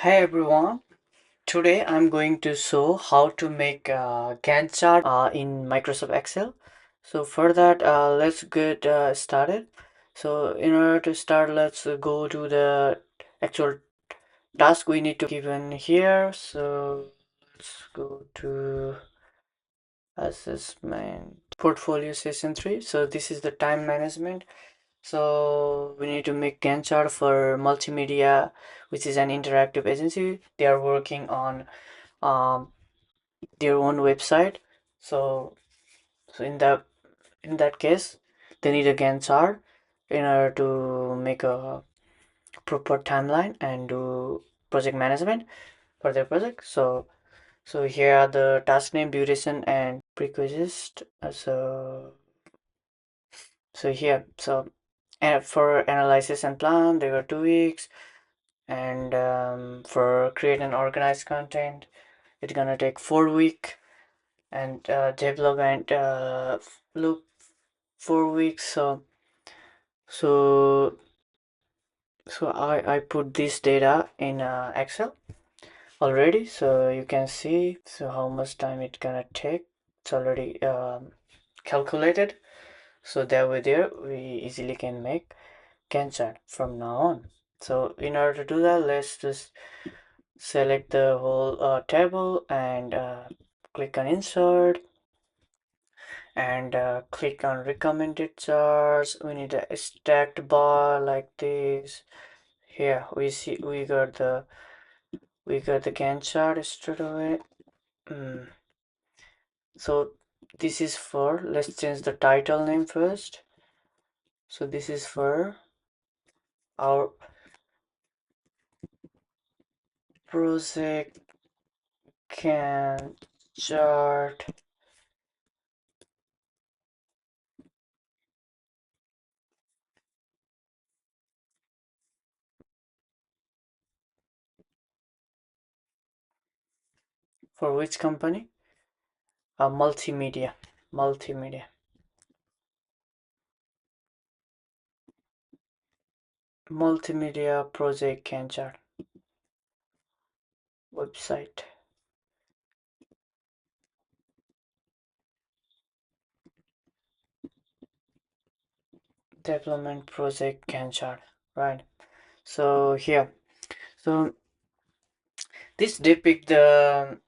Hi everyone. Today I'm going to show how to make a Gantt chart in Microsoft Excel. So for that, let's get started. So in order to start, let's go to the actual task we need to given here. So let's go to assessment portfolio session 3. So this is the time management. So we need to make Gantt chart for multimedia, which is an interactive agency. They are working on um, their own website. So, so in that case, they need a Gantt chart in order to make a proper timeline and do project management for their project. So here are the task name, duration, and prerequisite. So here, and for analysis and plan, there were 2 weeks, and for create and organize content, it's gonna take 4 weeks, and development loop 4 weeks. So I put this data in Excel already, so you can see how much time it's gonna take. It's already calculated, so that way there we easily can make Gantt chart from now on. So in order to do that, let's just select the whole table and click on insert and click on recommended charts. We need a stacked bar like this. Here we got the Gantt chart straight away. So this is for, let's change the title name first. So this is for our project Gantt chart for which company? Multimedia project Gantt chart website. Development project Gantt chart, right? So here, so this depict the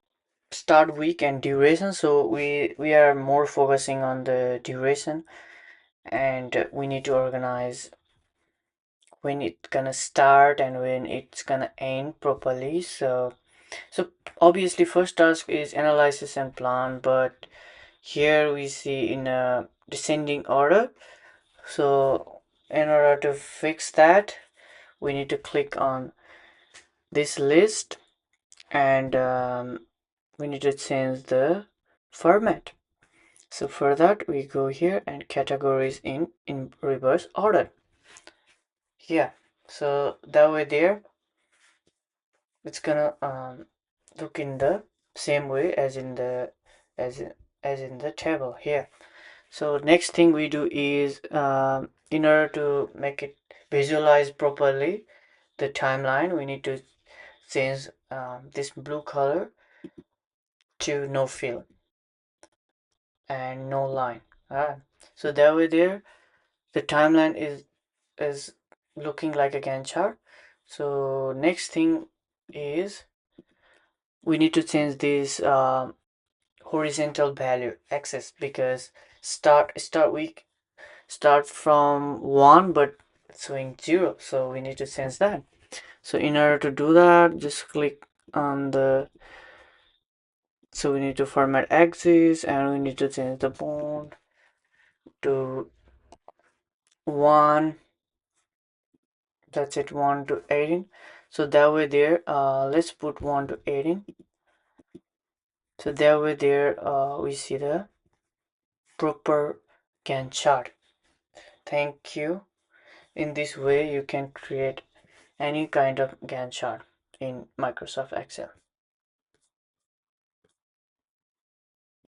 start week and duration. So we are more focusing on the duration, and we need to organize when it's gonna start and when it's gonna end properly. So obviously first task is analysis and plan, but here we see in a descending order. So in order to fix that, we need to click on this list, and we need to change the format. So for that, we go here and categories in reverse order. Yeah, so that way there, it's gonna look in the same way as in the as in, as in the table here. So next thing we do is in order to make it visualize properly the timeline, we need to change this blue color to no fill and no line. So that way there, the timeline is looking like a Gantt chart. So next thing is we need to change this horizontal value axis, because start week start from 1 but showing 0, so we need to change that. So in order to do that, just click on the, so we need to format axis, and we need to change the bond to 1. That's it, 1 to 18. So that way there, let's put 1 to 18. So that way there, we see the proper Gantt chart. Thank you. In this way, you can create any kind of Gantt chart in Microsoft Excel.